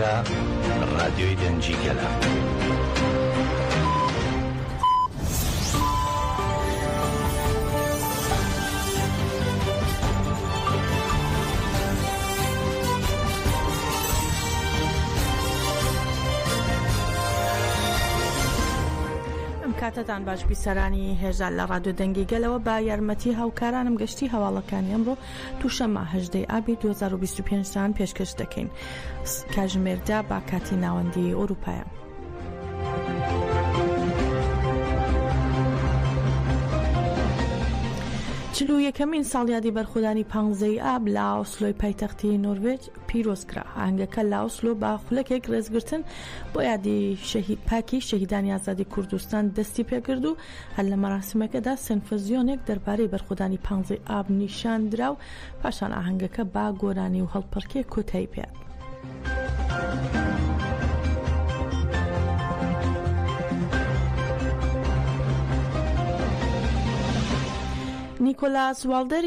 ئێرە ڕادیۆی دەنجیگەلە. کاتتان باش بیسەرانی هێژال لە ڕادیۆ دەنگی گەلەوە با یارمەتی هاوکارانم گەشتی هەواڵەکانی ئەمڕۆ تووشەمە 18 ئابی 2025 پێشکەش دەکەین. کاتژمێردا با کاتی ناوەندی ئەوروپایە. یەکەمین ساڵیادی بەرخۆدانی 15 ئاب لە ئۆسلۆی پایتەختی نۆروێج پیرۆزکرا. ئاهەنگەکە لە ئۆسلۆ بە خولەکێک ڕێزگرتن بۆ یادی پاکی شەهیدانی ئازادی کوردستان دەستی پێکرد و هەر لە مەراسمەکەدا سنفزیۆنێک دەربارەی بەرخۆدانی 15 ئاب نیشان درا و پاشان ئاهەنگەکە با گۆرانی و هەڵپەرکێک کۆتایی پێات. نیکۆلاس والدەر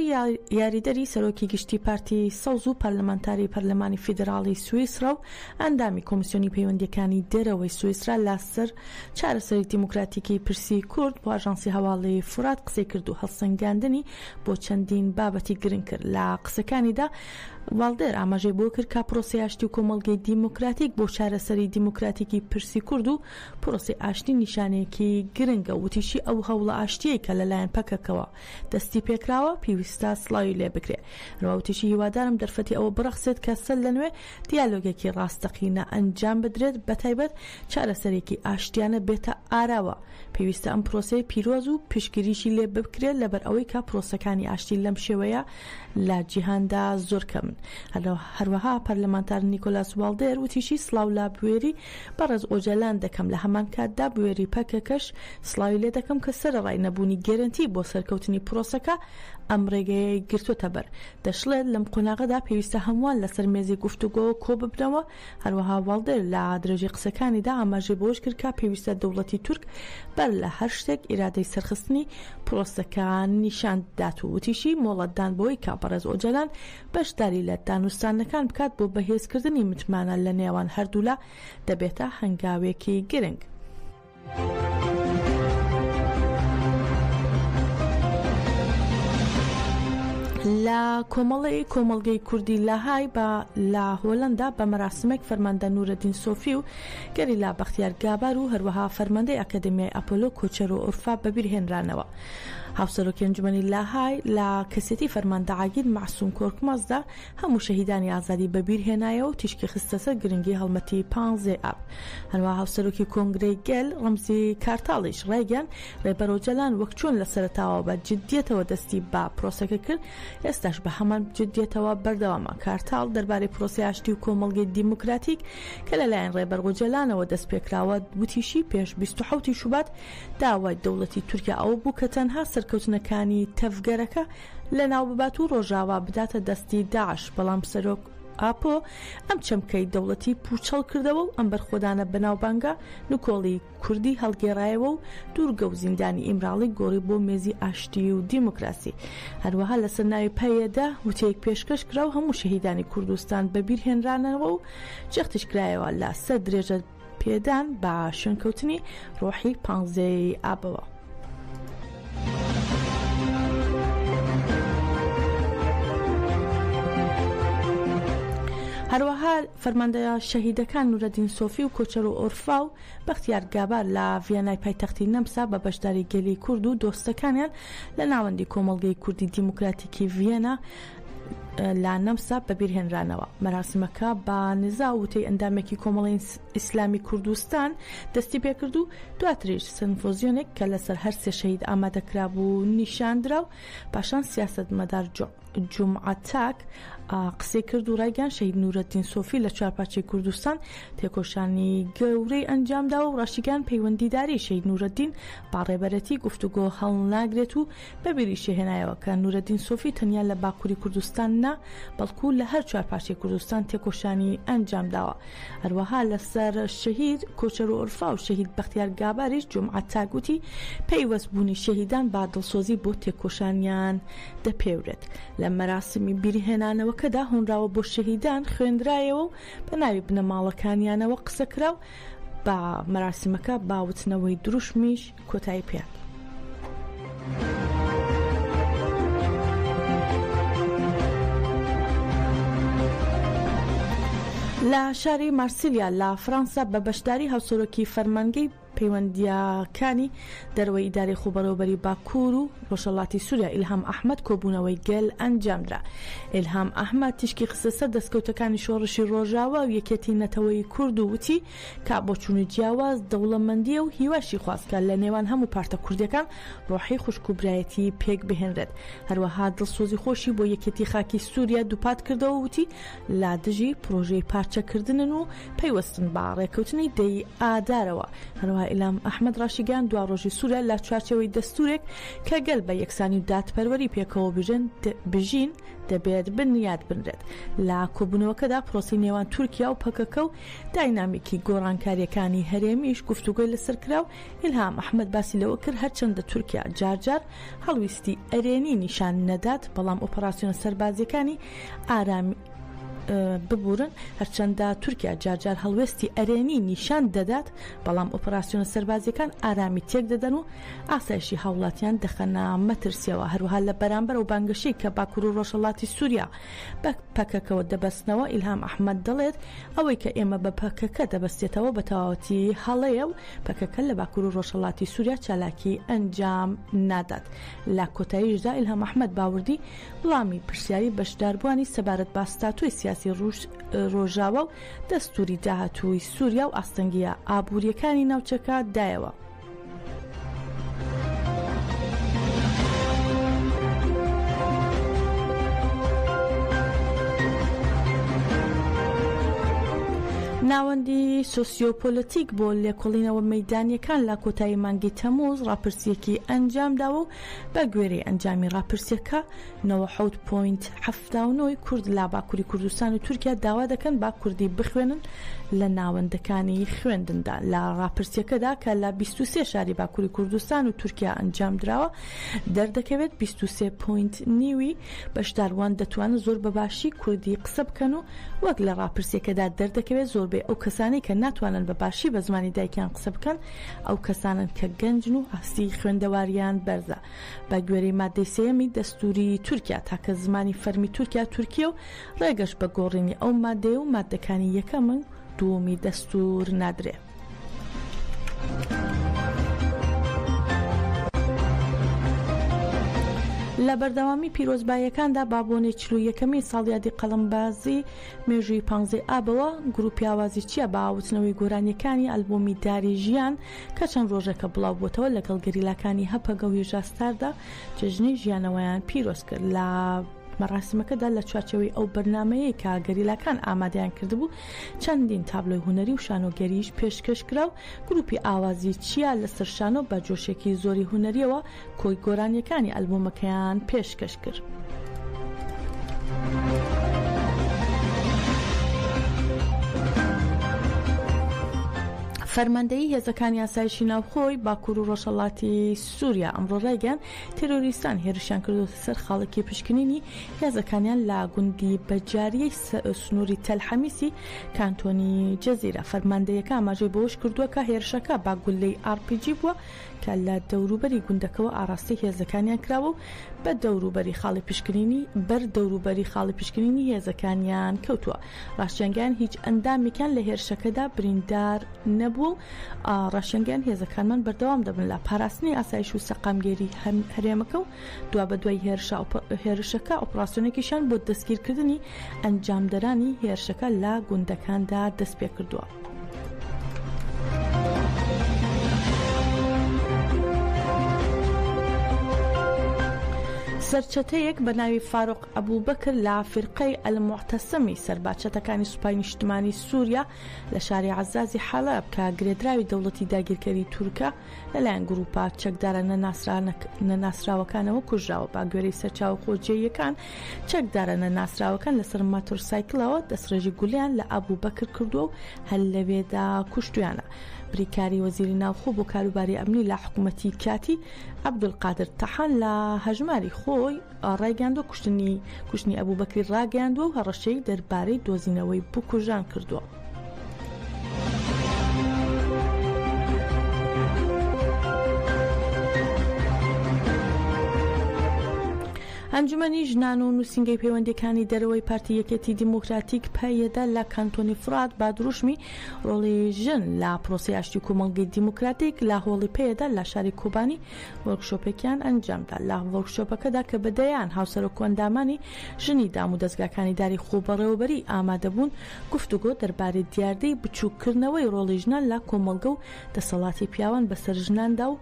یاریدەری سەرۆکی گشتی پارتی سەوز و پەرلەمانتاری پەرلەمانی فیدراڵی سوئیسرا و ئەندامی کۆمیسیۆنی پەیوەندیەکانی دەرەوەی سوئیسرا لەسەر چارەسەری دیموکراتیکی پرسی کورد بۆ ئاژانسی هەواڵی فورات قسەی کرد و هەڵسەنگاندنی بۆ چەندین بابەتی گرنگ کرد. لە قسەکانیدا والدەر ئاماژەی بۆ کرد کە پرۆسەی ئاشتی و کۆمەڵگەی دیموکراتیک بۆ چارەسەری دیموکراتیکی پرسی کورد و پرۆسەی ئاشتی نیشانەیەکی گرنگە. وتیشی ئەو هەوڵە ئاشتیەی کە لەلایەن پەکەکەوە دەستی پێکراوە پێویستە سڵاوی لێ بکرێ. ڕواوتیشی هیوادارم دەرفەتی ئەوە بڕەخسێت کە سەر لەنوێ دیالۆگێکی ڕاستەقینە ئەنجام بدرێت، بەتایبەت چارەسەرێکی ئاشتیانە بێتە ئاراوە. پێویستە ئەم پرۆسەی پیرۆز و پشگیریشی لێ بکرێت لەبەر ئەوەی کە پرۆسەکانی ئاشتی لەم شێوەیە لە جیهاندا زۆر کەمن. هەروەها پەرلەمانتار نیکۆلاس والدەر وتیشی سڵاو لا بوێری بەڕێز ئۆجەلان دەکەم، لە هەمان کاتدا بوێری پەکەکەش سڵاوی لێ دەکەم کە سەرڕای نەبوونی گەرنتی بۆ سەرکەوتنی پرۆسەکە ئەم ڕێگەیە گرتوۆتە بەر. دەشڵێت لەم قۆناغەدا پێویستە هەمووان لەسەر مێزی گفتوگۆ کۆ ببنەوە. هەروەها والدەر لە درێژی قسەکانیدا ئاماژەی بۆش کرد کە پێویستە دەوڵەتی تورک بەر لە هەر شتێک ئیرادەی سەرخستنی پرۆسەکان نیشان دات و وتیشی مۆڵەتدان بۆی کە بەڕێز ئۆجەلان بەشداری لە دانوستانەکان بکات بۆ بەهێزکردنی متمانە لە نێوان هەردوولا دەبێتە هەنگاوێکی گرنگ. لە کۆمەڵگەی کوردی لاهای لە هۆلەندا بە مەراسمێک فەرماندە نورەدین سۆفی و گەری لا بەختیار گابار و هەروەها فەرماندەی ئەکادمیای ئەپۆلۆ کۆچەر و ئۆرفا بەبیرهێنرانەوە. هاوسەرۆکی ئەنجومەنی لاهای لە کەسێتی فەرماندە عاگید مەعسووم کۆرکمازدا هەموو شەهیدانی ئازادی بەبیرهێنایەوە و تیشکی خستەسە گرنگی هەڵمەتی 15 ئاب. هەروەها هاوسەرۆکی کۆنگرەی گەل ڕەمزی کارتاڵیش ڕایگەن ڕێبەر ئۆجەلان وەک چۆن لە سەرەتاوە بە جددیەتەوە دەستی با پرۆسەکە کرد، ئێستاش بە هەمان جددیەتەوە بەردەوامە. کارتاڵ دەربارەی پرۆسەی ئاشتی و کۆمەڵگەی دیموکراتیک کە لەلایەن ڕێبەر ئۆجەلانەوە دەست پێکراوە وتیشی پێش 27 شوبات داوای دەوڵەتی تورکیا ئەوە بوو کە تەنها سەرکەوتنەکانی تەفگەرەکە لە ناو ببات و ڕۆژاوا بداتە دەستی داعش، بەڵام سەرۆک ئاپۆ ئەم چەمکەی دەوڵەتی پوچەڵ کردەوە و ئەم بەرخۆدانە بەناوبانگە نکۆڵی کوردی هەڵگێڕایەوە و دوورگە و زیندانی ئیمراڵی گۆڕی بۆ مێزی ئاشتی و دیموکراسی. هەروەها لەسەر ناوی پەیەدا وتەیەک پێشکەش کرا و هەموو شەهیدانی کوردستان بەبیرهێنرانەوە و جەختش کرایەوە لە سەر درێژە پێدان بە شوێنکەوتنی ڕۆحی 15 ئابەوە. هەروەها فەرماندە شەهیدەکان نورەدین سۆفی و کۆچەر و ئۆرفا و بەختیار گابار لە ڤیەنای پایتەختی نەمسا بە بەشداری گەلی کورد و دۆستەکانیان لە ناوەندی کۆمەڵگەی کوردی دیموکراتیکی ڤیەنا لا نەمسا بەبیرهێنرانەوە. مەراسمەکە بە نزا وتەی ئەندامێکی کۆمەڵی ئیسلامی کوردستان دەستی پێکرد و دواتریش سنفۆزیۆنێک کە لەسەر هەر سێ شەهید ئامادەکرابوو نیشاندرا و پاشان سیاسەتمەدار جومعەتاک قسەی کرد و ڕایگەان شەهید نورەدین سۆفی لە چوارپارچەی کوردستان تێکۆشانی گەورەی ئەنجامدا و ڕاشیگان پەیوەندیداری شەهید نورەدین با ڕێبەرەتی گفتوگۆ هەڵ ناگرێت و بەبیری شێهێنایەوە کە نورەدین سۆفی تەنیا لە باکووری کوردستان نا بەڵکو لە هەر چوارپارچەی کوردستان تێکۆشانی ئەنجامداوە. هەروەها لەسەر شەهید کۆچەر و ئۆرفا و شەهید بەختیار گاباریش جومعەتاک گوتی پەیوەست بوونی شەهیدان با دڵسۆزی بۆ تێکۆشانیان دەپێورێت. لە مەراسمی بیرهێنانەوەکەدا هۆنراوە بۆ شەهیدان خوێندرایەوە و بە ناوی بنەماڵەکانیانەوە قسەکراو بە مەراسمەکە باوتنەوەی دروشمیش کۆتایی پێات. لە شاری مارسیلیا لە فەڕەنسا بە بەشداری هاوسەرۆکی فەرمانگەی پەیوەندیەکانی دەرەوەی ئیدارەی خۆبەرەوەبەری باکوور و ڕۆژهەڵاتی سووریا ئیلهام ئەحمەد کۆبوونەوەی گەل ئەنجامدرا. ئیلهام ئەحمەد تیشکی خستە سەر دەستکەوتەکانی شۆڕشی ڕۆژاوە و یەکێتی نەتەوەی کورد و وتی کا بۆ چوونی جیاواز دەوڵەمەندیە و هیواشی خواستکە لە نێوان هەموو پارتە کوردەکان ڕۆحی خوشک و برایەتی پێک بهێنرێت. هەروەها دڵسۆزی خۆشی بۆ یەکێتی خاکی سووریا دووپات کردەوە وتی لا دژی پرۆژەی پارچەکردنن و پەیوەستن بە ڕێکەوتنی دەی ئادارەوە. هەروەها ئیلهام ئەحمەد ڕاشیگان دوا ڕۆژی سووریا لە چوارچەوەی دەستورێک کە گەل بە یەکسانی و دادپەروەری پێکەوە بژین دەبێت بنیاد بنرێت. لە کۆبوونەوەکەدا پرۆسی نێوان تورکیا و پەکەکە و داینامیکی گۆڕانکاریەکانی هەرێمیش گفتوگۆی لەسەر کرا و ئیلهام ئەحمەد باسی لەوە کرد هەرچەندە تورکیا جارجار هەڵویستی ئەرێنی نیشان نەدات بەڵام ئۆپەراسیۆنە سەربازیەکانی ئارامی ببورن هەرچەندە تورکیا جارجار هەڵوێستی ئەرێنی نیشان دەدات بەڵام ئۆپەراسیۆنە سەربازیەکان ئارامی تێک دەدەن و ئاسایشی هاوڵاتیان دەخەنە مەترسیەوە. هەروەها لە بەرامبەر و بانگەشەی کە باکوور و ڕۆژهەڵاتی سووریا بە پەکەکەوە دەبەستنەوە ئیلهام ئەحمەد دەڵێت ئەوەی کە ئێمە بە پەکەکە دەبەستێتەوە بە تەواوەتی هەڵەیە و پەکەکە لە باکوور و ڕۆژهەڵاتی سووریا چالاکی ئەنجام نادات. لە کۆتاییشدا ئیلهام ئەحمەد باوردی وڵامی پرسیاری بەشداربووانی سەبارەت با ستاتوی سیاسی ڕۆژاوە و دەستوری داهاتووی سووریا و ئاستەنگیە ئابوووریەکانی ناوچەکە دایەوە. ناوەندی سۆسیۆپۆلیتیک بۆ لێکۆڵینەوە مەیدانیەکان لە کۆتایی مانگی تەمووز ڕاپرسیەکی ئەنجامداوە و بە گوێرەی ئەنجامی ڕاپرسیەکە 97.79 کورد لە باکووری کوردستان و تورکیا داوا دەکەن با کوردی بخوێنن لە ناوەندەکانی خوێندندا. لە ڕاپرسیەکەدا کە لە 23 شاری باکووری کوردستان و تورکیا ئەنجام درراوە دەردەکەوێت 23.9 بەشداروان دەتوانن زۆر بەباشی کوردی قسە بکەن و وەک لە ڕاپرسیەکەدا دەردەکەوێت زۆر ئەو کەسانی کە ناتوانن بە باشی بە زمانی دایکیان قسە بکەن ئەو کەسانن کە گەنجن و هەستی خوێندەواریان بەرزە. بە گوێرەی مادەی سێیەمی دەستوری تورکیا تاکە زمانی فەرمی تورکیا و ڕێگەش بە گۆڕینی ئەو مادەی و مادەکانی یەکەم و دووەمی دەستور نادرێ. لە بەردەوامی پیرۆزباییەکاندا بابۆنێ 41ەمی ساڵیادی قەڵەمبازی مێژووی 15 ئابەوە گروپی ئاوازی چیە بە ئاوتنەوەی گۆرانیەکانی ئەلبۆمی داری ژیان کە چەند ڕۆژەکە بڵاو بووتەوە لەگەڵ گەریلاکانی هەپەگە و هێژاستاردا جەژنی ژیانەوەیان پیرۆز کرد. لە مەراسمەکەدا لە چوارچەوەی ئەو بەرنامەیە کە گەریلاکان ئامادەیان کردبوو چەندین تابلۆی هونەری و شانۆگەریش پێشکەش کرا و گروپی ئاوازی چیا لەسەر شانۆ بە جۆشێکی زۆری هونەریەوە کۆی گۆرانیەکانی ئەلبۆمەکەیان پێشکەش کرد. فەرماندەیی هێزەکانی ئاسایشی ناوخۆی باکوور و ڕۆژهەڵاتی سووریا ئەمڕۆ ڕایگەیاند تێرۆریستان هێرشیان کردوتە سەر خاڵێکی پشکنینی هێزەکانیان لە گوندی بەجاریەی سنووری تەلحەمیسی کانتۆنی جەزیرە. فەرماندەیەکە ئاماژەی بەوەش کردووە کە هێرشەکە با گولەی RPG بووە کە لە دەوروبەری گوندەکەەوە ئاڕاستی هێزەکانیان کراوە و بە دەوروبەری خاڵی پشکنینی دەوروبەری خاڵی پشکنینی هێزەکانیان کەوتووە. ڕاشنگیان هیچ ئەندامێکیان لە هێرشەکەدا بریندار نەبوو و ڕاشنگیان هێزەکانمان بەردەوام دەبن لە پاراستنی ئاسایش و سەقامگێری هەرێمەکە و دوا بە دوای هێرشەکە ئۆپراسیۆنێکیشان بۆ دەستگیرکردنی ئەنجامدەرانی هێرشەکە لە گوندەکاندا دەست پێ کردووە. سەرچەتەیەک بە ناوی فاروق ئەبووبەکر لە فیرقەی ئەلموعتەسەمی سەرباچەتەکانی سوپای نیشتمانی سووریا لە شاری عەزازی حەلەب کە گرێدراوی دەوڵەتی داگیرکەری تورکە لەلایەن گروپا چەکدارە نەناسراوەکانەوە کوژراوە. با گوێرەی سەرچاو خۆجێیەکان چەکدارە نەناسراوەکان لەسەر ماتۆرسایکلەوە دەستڕێژی گولیان لە ئەبووبەکر کردووە و هەل لەوێدا کوشتویانە. بریکاری وەزیری ناوخۆ بۆ کاروباری ئەمنی لە حکوومەتی کاتی عەبدولقادر تەحان لە هەژماری خۆی ڕایگەاندووە کوشتنی ئەبوبەکری ڕاگەاندووە و هەڕەشەی دەربارەی دۆزینەوەی بکوژان کردووە. ئەنجومەنی ژنان و نووسینگەی پەیوەندیەکانی دەرەوەی پارتی یەکێتی دیموکراتیک پەیەدا لە کانتۆنی فرات با دروشمی ڕۆڵی ژن لە پرۆسەی ئاشتی کۆمەڵگەی دیموکراتیک لە هۆڵی پەیەدا لە شاری کۆبانی وەرکشۆپێکیان ئەنجامدا. لە وەرکشۆپەکەدا کە بەدەیان هاوسەرۆک و ئەندامانی ژنی دام و دەستگاکانی داری خۆبەڕێوەبەری ئامادەبوون گفتوگۆ دەربارەی دیاردەی بچووکردنەوەی ڕۆڵی ژنان لە کۆمەڵگە و دەسەڵاتی پیاوان بەسەر ژناندا و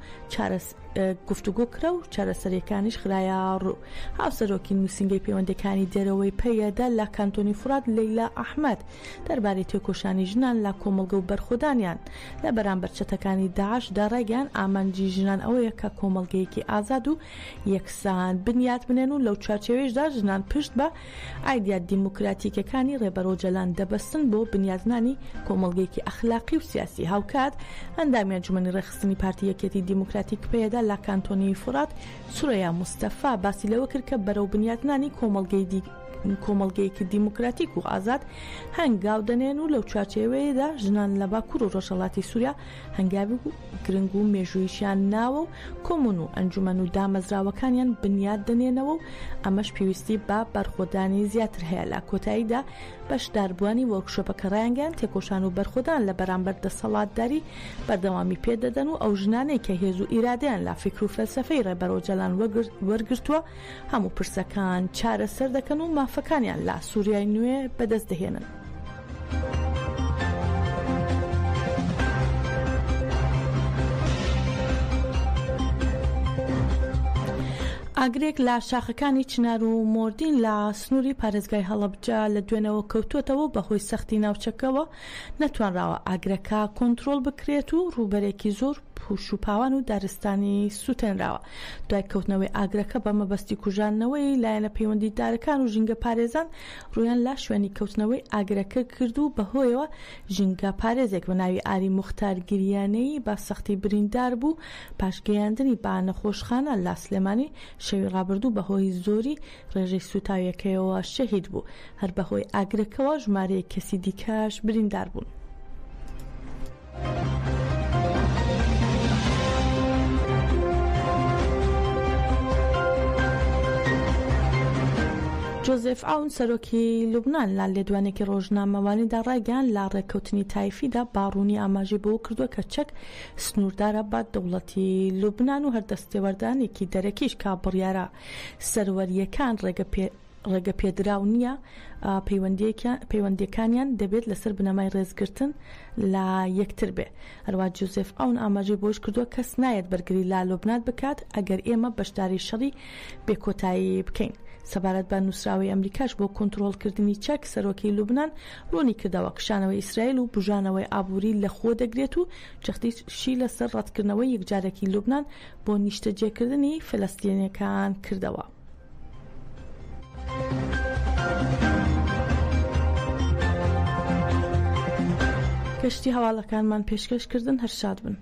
گفتوگۆ کرا و چارەسەرەکانیش خرایە ڕوو. هاوسەرۆکی نووسینگەی پەیوەندیەکانی دەرەوەی پەیەدا لە کانتۆنی فرات لەیلا ئەحمەد دەربارەی تێکۆشانی ژنان لە کۆمەڵگە و بەرخۆدانیان لە بەرامبەر چەتەکانی داعشدا ڕایگەیان ئامانجی ژنان ئەوەیە کە کۆمەڵگەیەکی ئازاد و یەکسان بنیات بنێن و لەو چارچێوەیەشدا ژنان پشت بە ئایدیا دیموکراتیکەکانی ڕێبەرۆجەلان دەبەستن بۆ بنیاتنانی کۆمەڵگەیەکی ئەخلاقی و سیاسی. هاوکات ئەندامی ئەنجومەنی ڕێخستنی پارتی یەکێتی دیموکراتیک پەیەدا لە کانتۆنی فرات سورەیا مستەفا باسی لەوە کرد کە بەرەو بنیاتنانی کۆمەڵگەیەکی دیموکراتیک و ئازاد هەنگاو دەنێن و لەو چارچێوەیەدا ژنان لە باکوور و ڕۆژهەڵاتی سووریا هەنگاوی گرنگ و مێژوویشیان ناوە و کۆمون و ئەنجومەن و دامەزراوەکانیان بنیات دەنێنەوە و ئەمەش پێویستی بە بەرخۆدانی زیاتر هەیە. لە کۆتاییدا بەشداربووانی وەرکشۆپەکە ڕایانگەیان تێکۆشان و بەرخۆدان لە بەرامبەر دەسەڵاتداری بەردەوامی پێدەدەن و ئەو ژنانەی کە هێز و ئیرادیان لە فکر و فەلسەفەی ڕێبەرۆجەلان وەرگرتووە هەموو پرسەکان چارەسەر دەکەن و مافەکانیان لە سووریای نوێ بەدەست دەهێنن. ئاگرێک لە شاخەکانی چنار و مۆردین لە سنووری پارێزگای هەڵەبجە لە دوێنەوە کەوتوتەوە بەهۆی سەختی ناوچەکەوە نەتوانراوە ئاگرەکە کۆنتترۆل بکرێت و ڕووبەرێکی زۆر پوش و پاوان و دارستانی سووتێنراوە. دوای کەوتنەوەی ئاگرەکە بە مەبەستی کوژانەوەی لایەنە پەیوەندیدارەکان و ژینگە پارێزان ڕویان لا شوێنی کەوتنەوەی ئاگرەکە کرد و بەهۆیەوە ژینگە پارێزێک بە ناوی ئاری موختار گریانەی با سەختی بریندار بوو. پاشگەیاندنی با نەخۆشخانە لا سلێمانی شەوی ڕابردوو بەهۆی زۆری ڕێژەی سوتاویەکەیەوە شەهید بوو. هەر بەهۆی ئاگرەکەەوە ژمارەیە کەسی دیکەش بریندار بوون. جۆزێف ئاون سەرۆکی لوبنان لا لێدوانێکی ڕۆژنامەوانیدا ڕایگەیاند لە ڕێککەوتنی تایفیدا باڕوونی ئاماژەی بۆ کردووە کە چەک سنووردارە بە دەوڵەتی لوبنان و هەردەستێوەردانێکی دەرەکیش کا بڕیارە سەروەریەکان ڕێگە پێدراو نییە پەیوەندیەکانیان دەبێت لەسەر بنەمای ڕێزگرتن لە یەکتر بێ. هەروە جۆزێف ئاون ئاماژەی بۆش کردووە کەس نایەت بەرگری لا لوبنان بکات ئەگەر ئێمە بەشداری شەڕی بێکۆتایی بکەین. سەبارەت بە نووسراوی ئەمریکاش بۆ کۆنتترۆلکردنی چەک سەرۆکی لوبنان ڕوونی کردەوە کشانەوەی ئیسرائیل و بژانەوەی ئابووری لە خۆ دەگرێت و جەختیشی لەسەر ڕەتکردنەوەی یەکجارێکی لوبنان بۆ نیشتەجێکردنی فەلەستینیەکان کردەوە. کەشتی هەواڵەکانمان پێشکەشکردن هەر شاد بن.